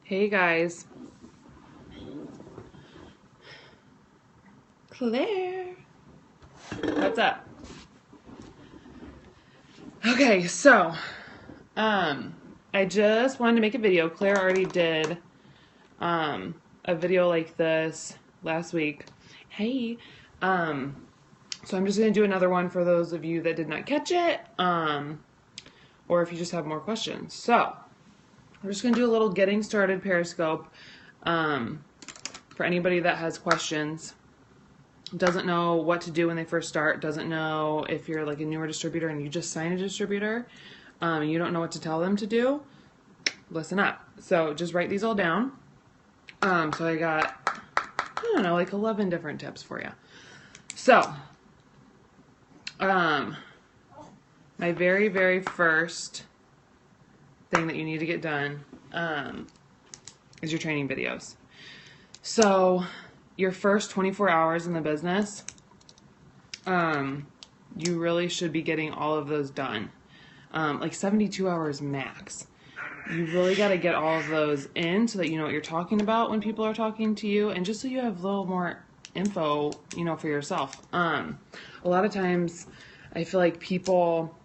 Hey guys. Claire. What's up? Okay, so I just wanted to make a video. Claire already did a video like this last week. Hey. So I'm just going to do another one for those of you that did not catch it, or if you just have more questions. So we're just going to do a little getting started Periscope for anybody that has questions, doesn't know what to do when they first start, doesn't know if you're like a newer distributor and you just signed a distributor, and you don't know what to tell them to do. Listen up. So just write these all down. So I got, I don't know, like 11 different tips for you. So, my very first thing that you need to get done is your training videos. So your first 24 hours in the business, you really should be getting all of those done. Like 72 hours max. You really got to get all of those in so that you know what you're talking about when people are talking to you, and just so you have a little more info, you know, for yourself. A lot of times I feel like people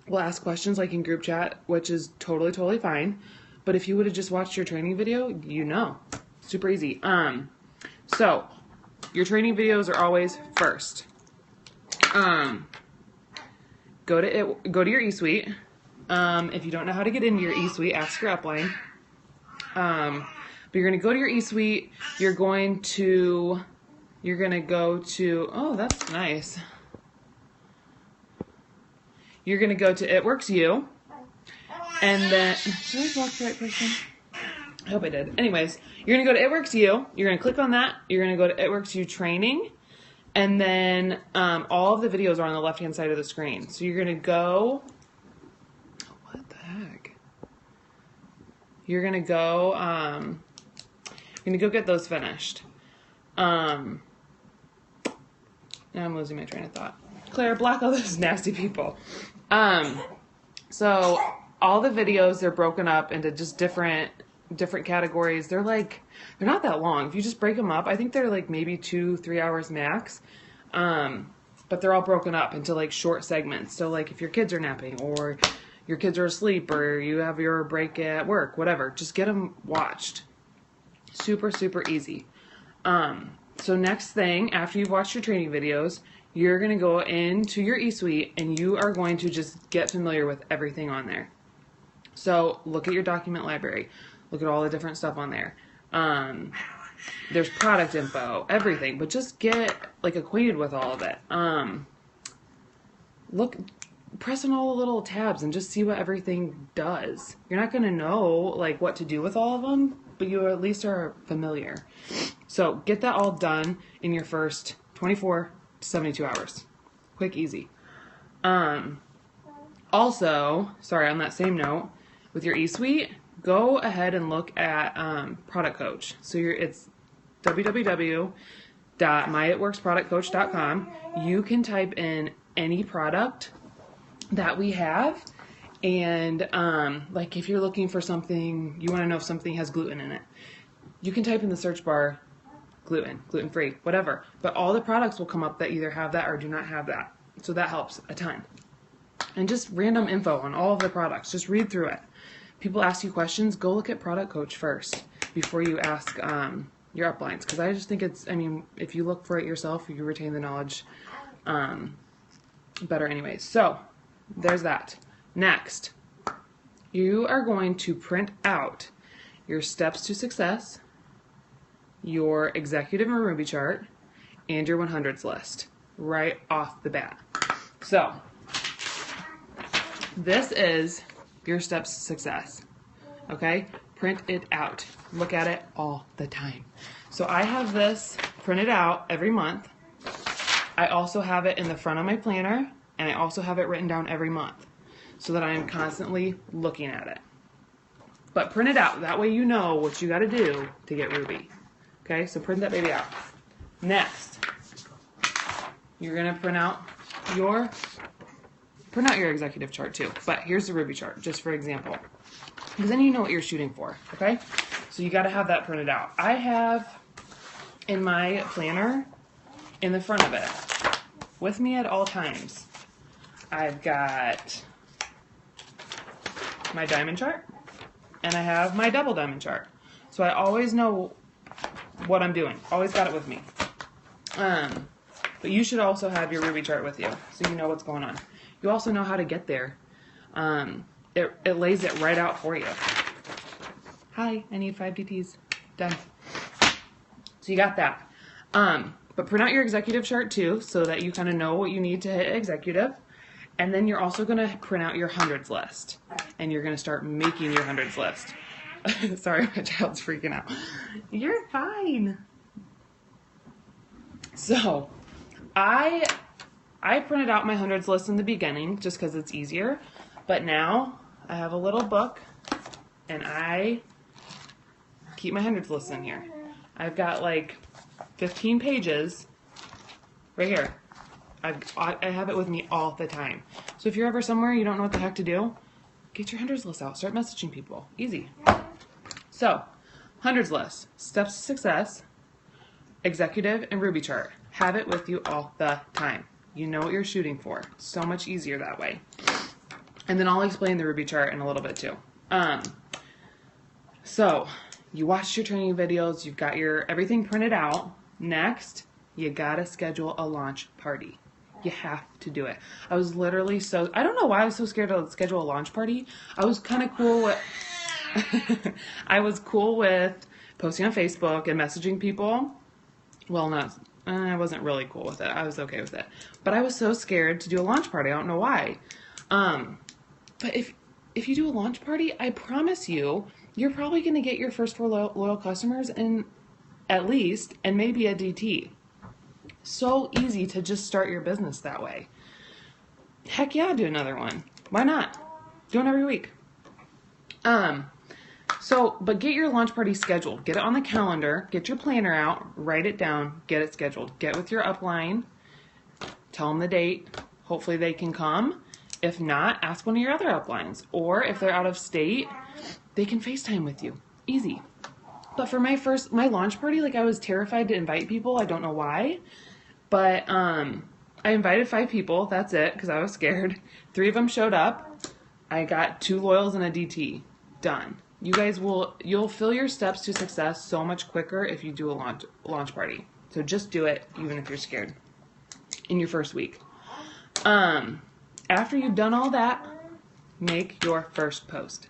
will ask questions like in group chat, which is totally fine. But if you would have just watched your training video, you know, super easy. So your training videos are always first. Go to your eSuite. If you don't know how to get into your eSuite, ask your upline. But you're going to go to your eSuite. You're going to go to, oh, that's nice. You're going to go to ItWorks U, and then, did I walk the right person? I hope I did. Anyways, you're going to go to ItWorks U, you're going to click on that, you're going to go to ItWorks U training, and then all of the videos are on the left-hand side of the screen. So you're going to go, what the heck? You're going to go get those finished. Now I'm losing my train of thought. Claire, block all those nasty people. So all the videos, they're broken up into just different categories. They're not that long. If you just break them up, I think they're like maybe 2-3 hours max. But they're all broken up into like short segments. So like if your kids are napping, or your kids are asleep, or you have your break at work, whatever, just get them watched. Super easy. So next thing, after you've watched your training videos, you're going to go into your eSuite and you are going to just get familiar with everything on there. So look at your document library. Look at all the different stuff on there. There's product info, everything, but just get like acquainted with all of it. Press on all the little tabs and just see what everything does. You're not going to know like what to do with all of them, but you at least are familiar. So get that all done in your first 24 to 72 hours. Quick, easy. Also, sorry, on that same note, with your eSuite, go ahead and look at Product Coach. So it's www.myitworksproductcoach.com. You can type in any product that we have, and like if you're looking for something, you want to know if something has gluten in it, you can type in the search bar gluten-free, whatever, but all the products will come up that either have that or do not have that. So that helps a ton. And just random info on all of the products, just read through it. People ask you questions, go look at Product Coach first before you ask your uplines, because I just think if you look for it yourself, you retain the knowledge better anyways. So there's that. Next, you are going to print out your steps to success, your executive and Ruby chart, and your 100s list right off the bat. So this is your steps to success. Okay? Print it out. Look at it all the time. So I have this printed out every month. I also have it in the front of my planner, and I also have it written down every month so that I am constantly looking at it. But print it out. That way you know what you got to do to get Ruby. Okay, so print that baby out. Next, you're going to print out your executive chart too. But here's the Ruby chart, just for example. Because then you know what you're shooting for, okay? So you got to have that printed out. I have in my planner in the front of it with me at all times. I've got my diamond chart and I have my double diamond chart. So I always know what I'm doing. Always got it with me. But you should also have your ruby chart with you so you know what's going on. You also know how to get there. It lays it right out for you. Hi, I need 5 DTs. Done. So you got that. But print out your executive chart too so that you kind of know what you need to hit executive. And then you're also going to print out your hundreds list. And you're going to start making your hundreds list. Sorry, my child's freaking out. You're fine. So, I printed out my hundreds list in the beginning just because it's easier. But now, I have a little book. And I keep my hundreds list in here. I've got like 15 pages right here. I have it with me all the time. So if you're ever somewhere you don't know what the heck to do, get your hundreds list out. Start messaging people. Easy. So, hundreds list, steps to success, executive, and ruby chart. Have it with you all the time. You know what you're shooting for. So much easier that way. And then I'll explain the ruby chart in a little bit too. So, you watched your training videos. You've got your everything printed out. Next, you gotta schedule a launch party. You have to do it. I was literally I don't know why I was so scared to schedule a launch party. I was kind of cool with, I was cool with posting on Facebook and messaging people. Well, I wasn't really cool with it. I was okay with it. But I was so scared to do a launch party. I don't know why. But if you do a launch party, I promise you, you're probably going to get your first 4 loyal customers in at least, and maybe a DT. So easy to just start your business that way. Heck yeah, do another one. Why not? Do one every week. But get your launch party scheduled. Get it on the calendar. Get your planner out. Write it down. Get it scheduled. Get with your upline. Tell them the date. Hopefully they can come. If not, ask one of your other uplines. Or if they're out of state, they can FaceTime with you. Easy. But for my launch party, like I was terrified to invite people. I don't know why. But I invited 5 people. That's it, because I was scared. 3 of them showed up. I got 2 loyals and a DT. Done. You guys you'll fill your steps to success so much quicker if you do a launch party. So just do it, even if you're scared, in your first week. After you've done all that, make your first post.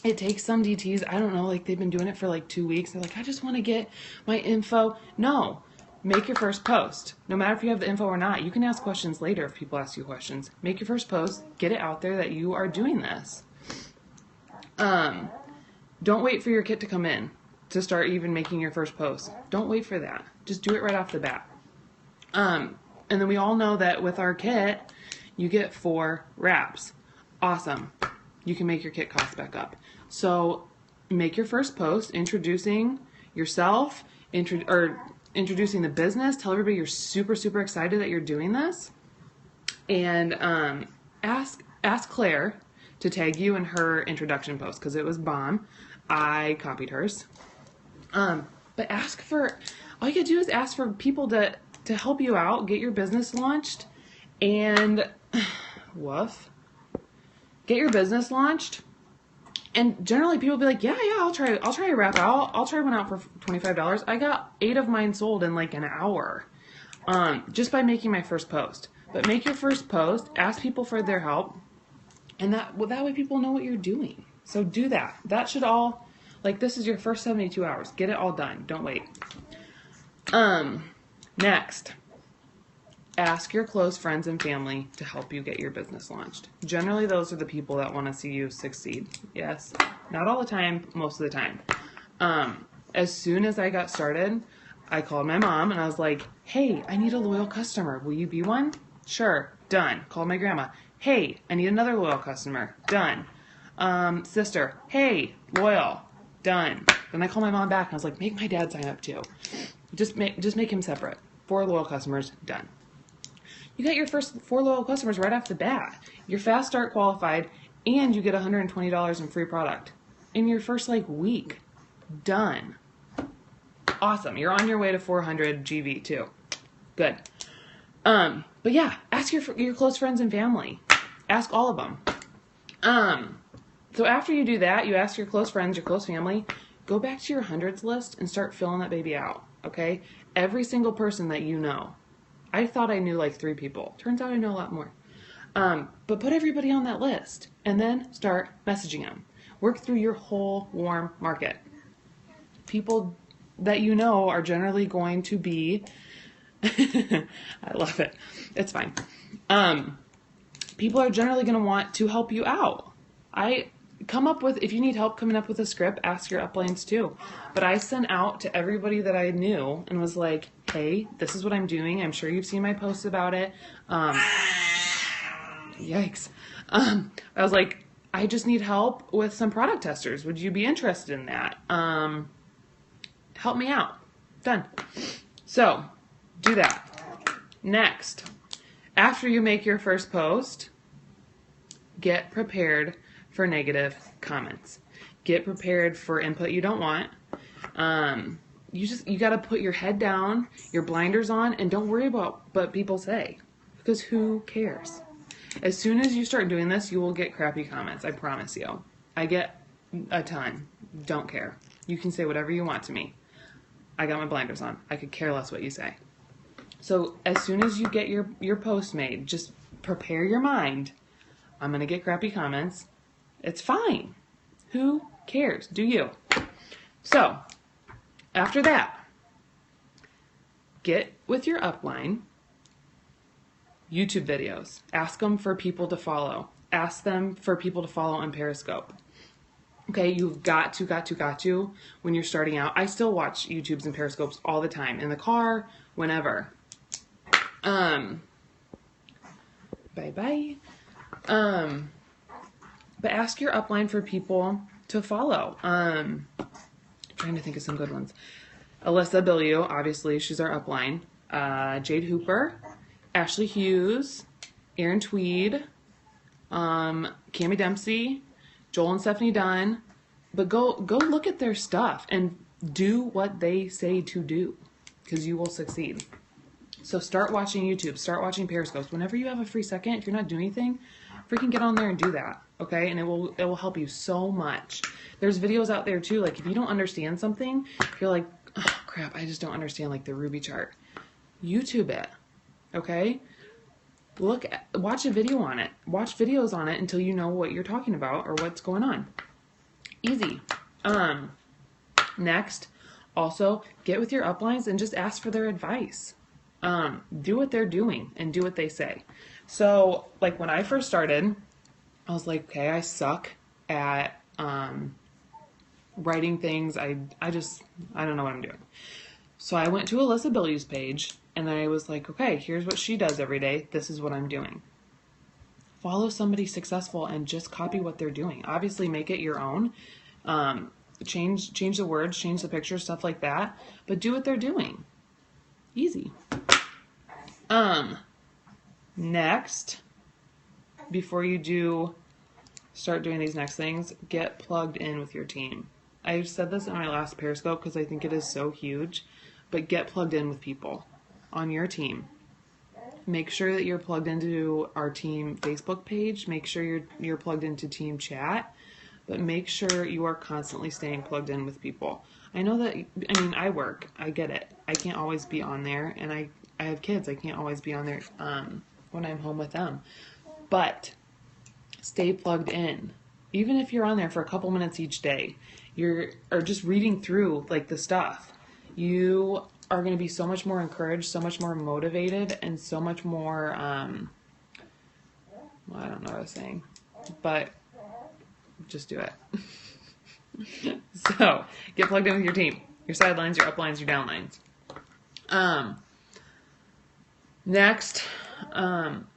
It takes some DTs, I don't know, like they've been doing it for like 2 weeks. They're like, I just want to get my info. No, make your first post. No matter if you have the info or not, you can ask questions later if people ask you questions. Make your first post, get it out there that you are doing this. Don't wait for your kit to come in to start even making your first post. Don't wait for that. Just do it right off the bat. And then we all know that with our kit, you get 4 wraps. Awesome. You can make your kit cost back up. So make your first post introducing yourself, introducing the business. Tell everybody you're super, super excited that you're doing this. And ask Claire to tag you in her introduction post because it was bomb. I copied hers. But all you gotta do is ask for people to help you out, get your business launched, and get your business launched. And generally people will be like, yeah, I'll try a wrap out. I'll try one out for $25. I got 8 of mine sold in like an hour, just by making my first post. But make your first post, ask people for their help, and that way people know what you're doing. So do that. That should all, like, this is your first 72 hours. Get it all done. Don't wait. Next, ask your close friends and family to help you get your business launched. Generally, those are the people that want to see you succeed. Yes, not all the time, most of the time. As soon as I got started, I called my mom and I was like, hey, I need a loyal customer. Will you be one? Sure. Done. Called my grandma. Hey, I need another loyal customer. Done. Sister. Hey, loyal. Done. Then I called my mom back and I was like, make my dad sign up too. Just make him separate. 4 loyal customers. Done. You got your first 4 loyal customers right off the bat. You're fast start qualified and you get $120 in free product in your first week. Done. Awesome. You're on your way to 400 GV too. Good. But yeah, ask your close friends and family. Ask all of them. So after you do that, you ask your close friends, your close family, go back to your hundreds list and start filling that baby out. Okay? Every single person that you know. I thought I knew like 3 people. Turns out I know a lot more. But put everybody on that list and then start messaging them. Work through your whole warm market. People that you know are generally going to be, I love it. It's fine. People are generally going to want to help you out. If you need help coming up with a script, ask your uplines too. But I sent out to everybody that I knew and was like, hey, this is what I'm doing. I'm sure you've seen my posts about it. Yikes. I was like, I just need help with some product testers. Would you be interested in that? Help me out. Done. So, do that. Next, after you make your first post, get prepared for negative comments. Get prepared for input you don't want. You got to put your head down, your blinders on, and don't worry about what people say, because who cares? As soon as you start doing this, you will get crappy comments. I promise you. I get a ton. Don't care. You can say whatever you want to me. I got my blinders on. I could care less what you say. So as soon as you get your post made, just prepare your mind. I'm going to get crappy comments. It's fine. Who cares? Do you? So after that, get with your upline. YouTube videos. Ask them for people to follow. Ask them for people to follow on Periscope. Okay, you've got to, when you're starting out. I still watch YouTubes and Periscopes all the time. In the car, whenever. Bye-bye. But ask your upline for people to follow. I'm trying to think of some good ones. Alyssa Billiou, obviously, she's our upline. Jade Hooper. Ashley Hughes, Aaron Tweed, Cammie Dempsey, Joel and Stephanie Dunn. But go look at their stuff and do what they say to do, because you will succeed. So start watching YouTube, start watching Periscopes. Whenever you have a free second, if you're not doing anything, freaking get on there and do that, okay? And it will help you so much. There's videos out there too, like if you don't understand something, if you're like, oh crap, I just don't understand like the Ruby chart. YouTube it. Okay? Watch a video on it. Watch videos on it until you know what you're talking about or what's going on. Easy. Next, also get with your uplines and just ask for their advice. Do what they're doing and do what they say. So, like when I first started, I was like, okay, I suck at writing things. I don't know what I'm doing. So I went to Alyssa Billiou's page and I was like, okay, here's what she does every day. This is what I'm doing. Follow somebody successful and just copy what they're doing. Obviously, make it your own. Change the words, change the pictures, stuff like that. But do what they're doing. Easy. Next, before you start doing these next things, get plugged in with your team. I said this in my last Periscope because I think it is so huge, but get plugged in with people on your team. Make sure that you're plugged into our team Facebook page. Make sure you're plugged into team chat, but make sure you are constantly staying plugged in with people. I know that, I work. I get it. I can't always be on there, and I have kids. I can't always be on there when I'm home with them. But stay plugged in. Even if you're on there for a couple minutes each day, or just reading through like the stuff, you are going to be so much more encouraged, so much more motivated, and so much more, I don't know what I was saying, but just do it. So, get plugged in with your team, your sidelines, your uplines, your downlines. Next,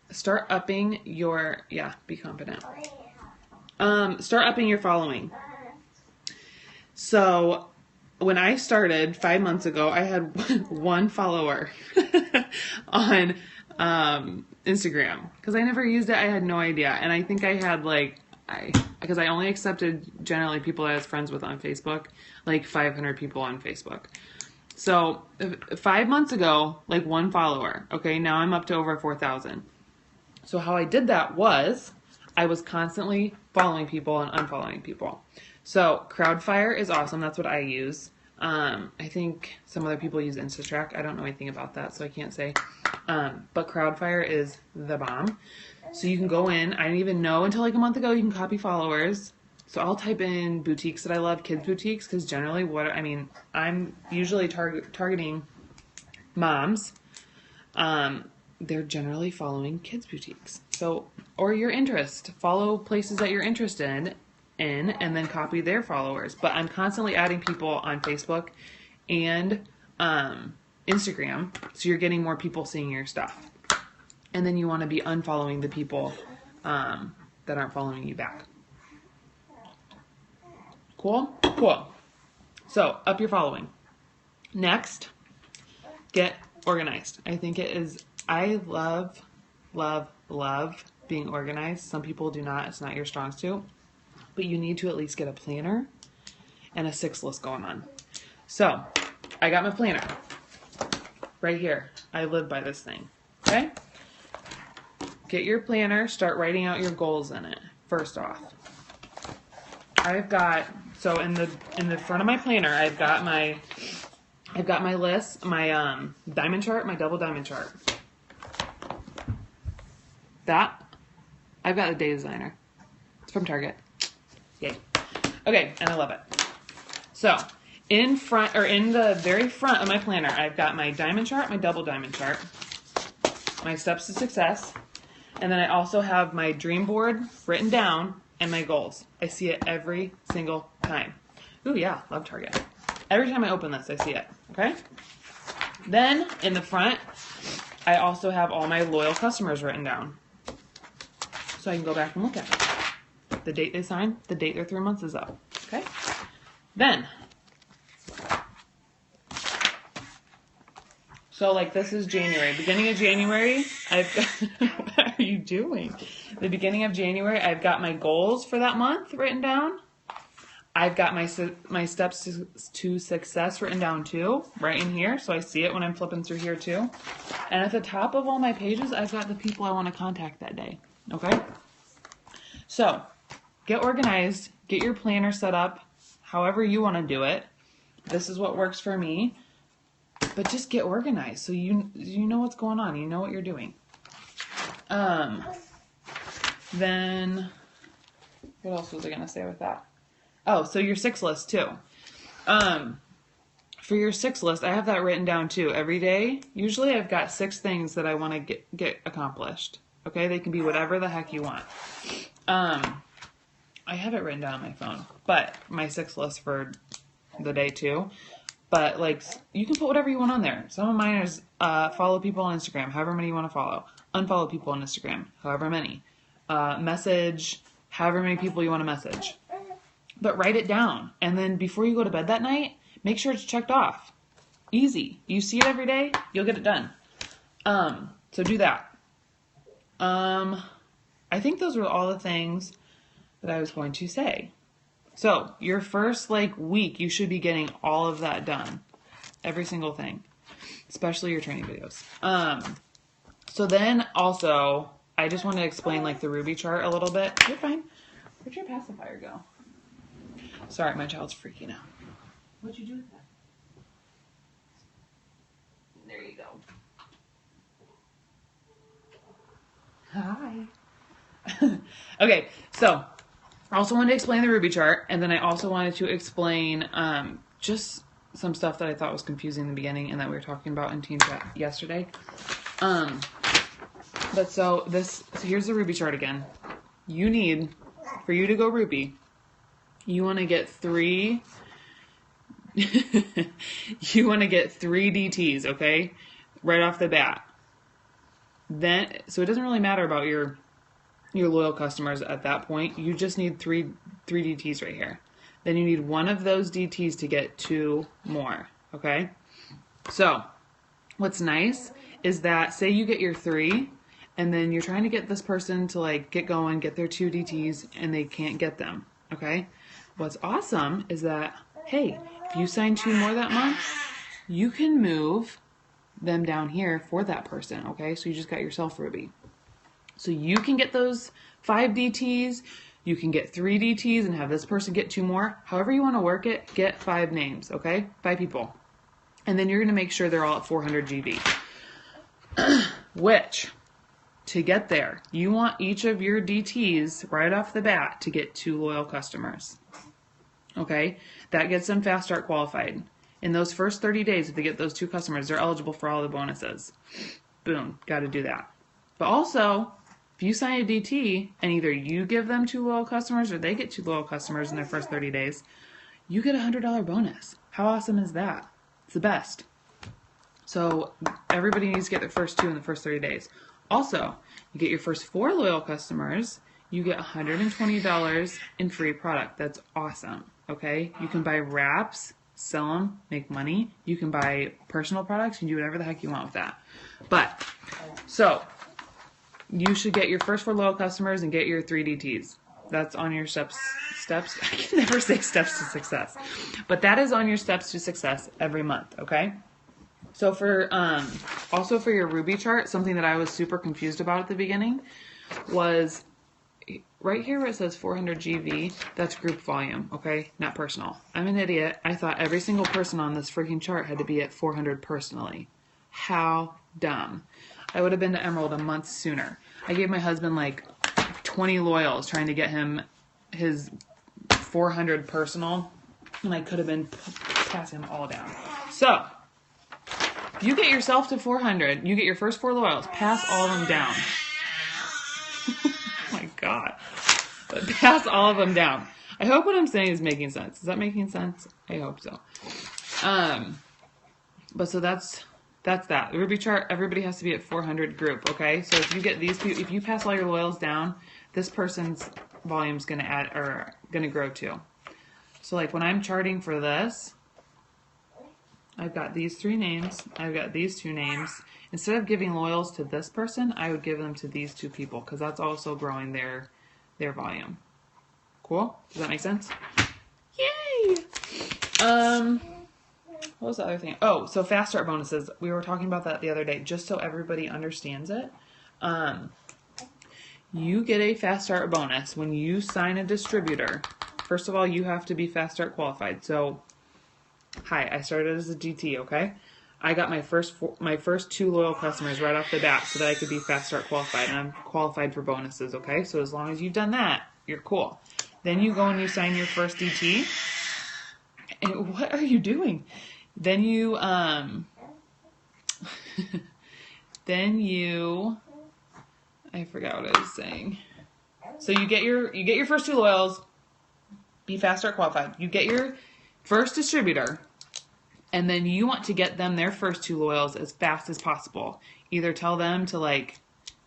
start upping your, be confident. Start upping your following. So, when I started 5 months ago, I had one follower on Instagram because I never used it. I had no idea. And I think I had because I only accepted generally people I was friends with on Facebook, like 500 people on Facebook. So 5 months ago, like 1 follower. Okay, now I'm up to over 4,000. So how I did that was I was constantly following people and unfollowing people. So Crowdfire is awesome. That's what I use. I think some other people use InstaTrack. I don't know anything about that, so I can't say. But Crowdfire is the bomb. So you can go in. I didn't even know until like a month ago you can copy followers. So I'll type in boutiques that I love, kids boutiques, because generally I'm usually targeting moms. They're generally following kids boutiques. So, or your interest. Follow places that you're interested in and then copy their followers. But I'm constantly adding people on Facebook and Instagram, so you're getting more people seeing your stuff. And then you want to be unfollowing the people that aren't following you back. Cool? Cool. So, up your following. Next, get organized. I love, love, love being organized. Some people do not. It's not your strong suit. But you need to at least get a planner and a 6 list going on. So, I got my planner right here. I live by this thing. Okay? Get your planner. Start writing out your goals in it. First off, so in the front of my planner, I've got my list, my diamond chart, my double diamond chart. That I've got a day designer. It's from Target. Yay. Okay, and I love it. So in the very front of my planner, I've got my diamond chart, my double diamond chart, my steps to success, and then I also have my dream board written down and my goals. I see it every single time. Ooh, yeah, love Target. Every time I open this, I see it, okay? Then, in the front, I also have all my loyal customers written down. So I can go back and look at it. The date they signed, the date their 3 months is up, okay? Then, so like this is January. Beginning of January, what are you doing? The beginning of January, I've got my goals for that month written down. I've got my steps to success written down too, right in here. So I see it when I'm flipping through here too. And at the top of all my pages, I've got the people I want to contact that day. Okay? So get organized, get your planner set up however you want to do it. This is what works for me. But just get organized so you know what's going on. You know what you're doing. Then what else was I going to say with that? Oh, so your 6 list too. For your 6 list, I have that written down too. Every day, usually I've got 6 things that I want to get accomplished. Okay, they can be whatever the heck you want. I have it written down on my phone, but my 6 list for the day too. But like, you can put whatever you want on there. Some of mine is follow people on Instagram, however many you want to follow. Unfollow people on Instagram, however many. Message however many people you want to message. But write it down. And then before you go to bed that night, make sure it's checked off. Easy. You see it every day, you'll get it done. So do that. I think those were all the things that I was going to say. So your first week, you should be getting all of that done. Every single thing. Especially your training videos. So then also, I just want to explain the Ruby chart a little bit. You're fine. Where'd your pacifier go? Sorry, my child's freaking out. What'd you do with that? There you go. Hi. Okay, so I also wanted to explain the Ruby chart, and then I also wanted to explain just some stuff that I thought was confusing in the beginning and that we were talking about in Team Chat yesterday. But so here's the Ruby chart again. For you to go Ruby, you want to get 3 DTs, okay? Right off the bat. So it doesn't really matter about your loyal customers at that point. You just need 3 DTs right here. Then you need 1 of those DTs to get 2 more, okay? So what's nice is that say you get your 3, and then you're trying to get this person to like get going, get their 2 DTs, and they can't get them, okay? What's awesome is that, hey, if you sign 2 more that month, you can move them down here for that person, okay? So you just got yourself Ruby. So you can get those 5 DTs, you can get 3 DTs and have this person get 2 more. However you want to work it, get 5 names, okay? 5 people. And then you're going to make sure they're all at 400 GV. Which, to get there, you want each of your DTs right off the bat to get 2 loyal customers. Okay? That gets them fast start qualified. In those first 30 days, if they get those 2 customers, they're eligible for all the bonuses. Boom, got to do that. But also, if you sign a DT and either you give them 2 loyal customers or they get 2 loyal customers in their first 30 days, you get a $100 bonus. How awesome is that? It's the best. So everybody needs to get their first 2 in the first 30 days. Also, you get your first 4 loyal customers, you get $120 in free product. That's awesome. Okay? You can buy wraps, sell them, make money. You can buy personal products. You can do whatever the heck you want with that. But, so, you should get your first 4 loyal customers and get your 3 DTs. That's on your steps. I can never say steps to success. But that is on your steps to success every month, okay? So for, also for your Ruby chart, something that I was super confused about at the beginning was right here where it says 400 GV, that's group volume, okay? Not personal. I'm an idiot. I thought every single person on this freaking chart had to be at 400 personally. How dumb. I would have been to Emerald a month sooner. I gave my husband like 20 loyals trying to get him his 400 personal, and I could have been passing them all down. So, you get yourself to 400, you get your first 4 loyals, pass all of them down. Oh my God. But pass all of them down. I hope what I'm saying is making sense. Is that making sense? I hope so. But so that's that. The Ruby chart, everybody has to be at 400 group, okay? So if you get these people, if you pass all your loyals down, this person's volume's going to grow too. So like when I'm charting for this, I've got these 3 names, I've got these 2 names. Instead of giving loyals to this person, I would give them to these 2 people because that's also growing their volume. Cool? Does that make sense? Yay! What was the other thing? Oh, so fast start bonuses. We were talking about that the other day, just so everybody understands it. You get a fast start bonus when you sign a distributor. First of all, you have to be fast start qualified. So, hi, I started as a DT, okay? I got my first 2 loyal customers right off the bat so that I could be fast start qualified, and I'm qualified for bonuses, okay? So as long as you've done that, you're cool. Then you go and you sign your first DT. And what are you doing? Then you I forgot what I was saying. So you get your first 2 loyals, be fast start qualified. You get your first distributor, and then you want to get them their first 2 loyals as fast as possible. Either tell them to like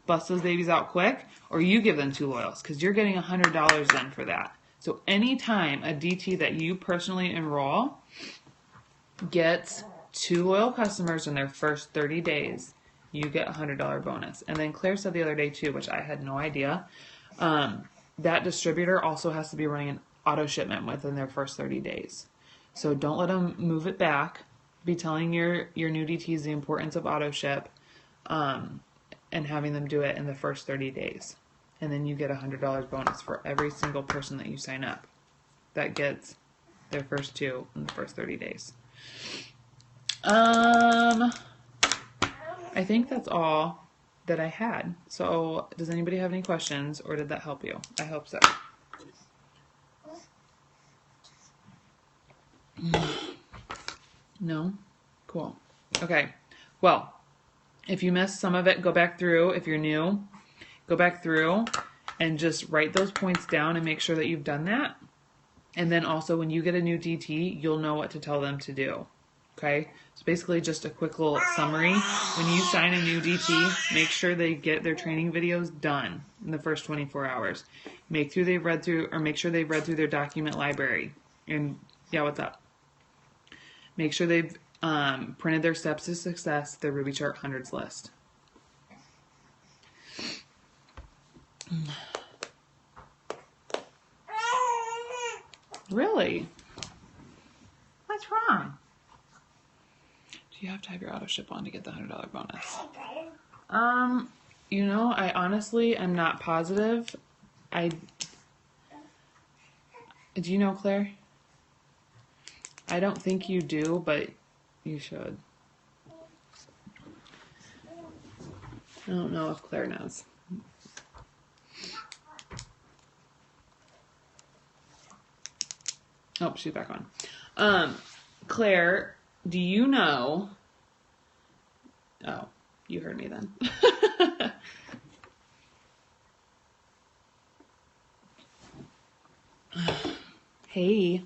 bust those babies out quick, or you give them 2 loyals because you're getting $100 then for that. So anytime a DT that you personally enroll gets 2 loyal customers in their first 30 days, you get a $100 bonus. And then Claire said the other day too, which I had no idea, that distributor also has to be running an auto shipment within their first 30 days. So don't let them move it back. Be telling your new DTs the importance of auto ship, and having them do it in the first 30 days. And then you get a $100 bonus for every single person that you sign up that gets their first 2 in the first 30 days. I think that's all that I had. So does anybody have any questions, or did that help you? I hope so. No? Cool. Okay. Well, if you missed some of it, go back through. If you're new, go back through and just write those points down and make sure that you've done that. And then also when you get a new DT, you'll know what to tell them to do. Okay? So basically just a quick little summary. When you sign a new DT, make sure they get their training videos done in the first 24 hours. Make sure they've read through their document library. And yeah, what's up? Make sure they've printed their steps to success, their Ruby chart hundreds list. Really? What's wrong? Do you have to have your auto ship on to get the $100 bonus? You know, I honestly am not positive. Do you know, Claire? I don't think you do, but you should. I don't know if Claire knows. Oh, she's back on. Claire, do you know? Oh, you heard me then. Hey.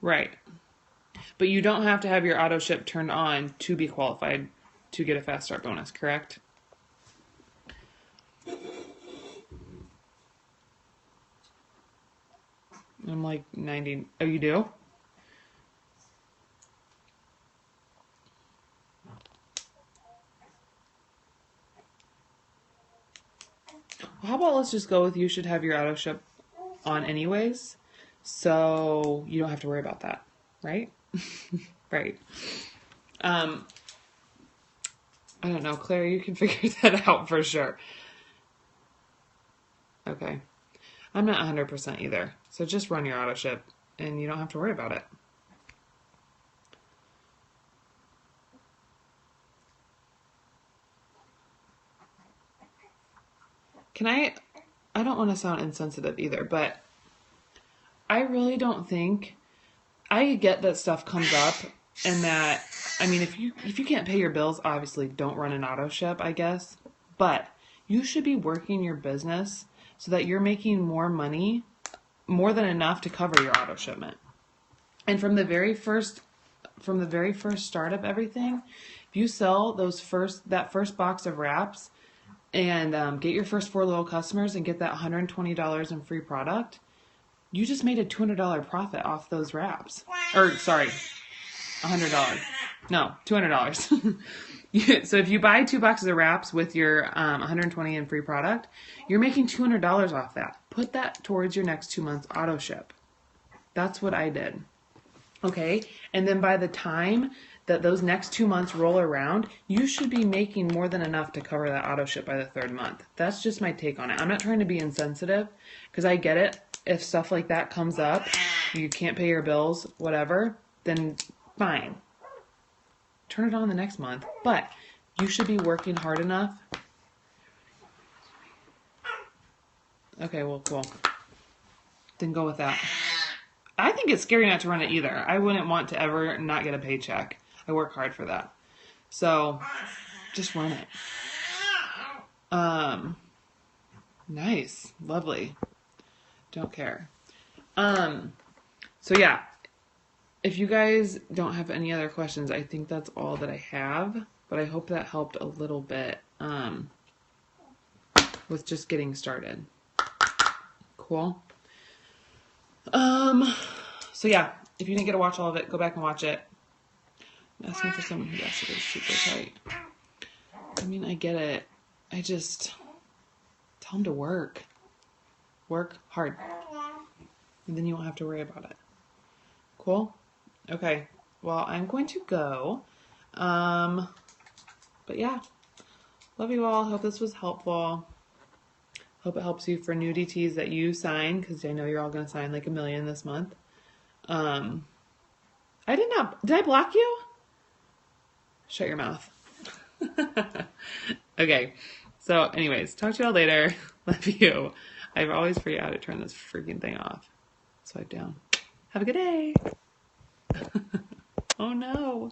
Right. But you don't have to have your auto ship turned on to be qualified to get a fast start bonus, correct? I'm like 90. Oh, you do? Well, how about let's just go with you should have your auto ship on anyways, so you don't have to worry about that, right? Right. I don't know, Claire, you can figure that out for sure. Okay. I'm not 100% either, so just run your auto ship and you don't have to worry about it. I don't want to sound insensitive either, but I really don't think, I get that stuff comes up and that, I mean, if you can't pay your bills, obviously don't run an auto ship, I guess, but you should be working your business so that you're making more money, more than enough to cover your auto shipment. And from the very first start of everything, if you sell that first box of wraps and get your first 4 little customers and get that $120 in free product, you just made a $200 profit off those wraps. Or sorry, $100. No, $200. So if you buy 2 boxes of wraps with your $120 in free product, you're making $200 off that. Put that towards your next 2 months auto ship. That's what I did. Okay, and then by the time that those next 2 months roll around, you should be making more than enough to cover that auto ship by the 3rd month. That's just my take on it. I'm not trying to be insensitive, because I get it. If stuff like that comes up, you can't pay your bills, whatever, then fine. Turn it on the next month. But you should be working hard enough. Okay, well, cool. Then go with that. I think it's scary not to run it either. I wouldn't want to ever not get a paycheck. I work hard for that. So, just run it. Nice. Lovely. Don't care. So yeah. If you guys don't have any other questions, I think that's all that I have. But I hope that helped a little bit with just getting started. Cool. So yeah, if you didn't get to watch all of it, go back and watch it. I'm asking for someone who actually is super tight. I mean, I get it. I just tell them to work. Work hard. And then you won't have to worry about it. Cool? Okay. Well, I'm going to go. But yeah. Love you all. Hope this was helpful. Hope it helps you for new DTs that you sign, because I know you're all going to sign like 1 million this month. Did I block you? Shut your mouth. Okay. So anyways, talk to y'all later. Love you. I always forget how to turn this freaking thing off. Swipe down. Have a good day. Oh no.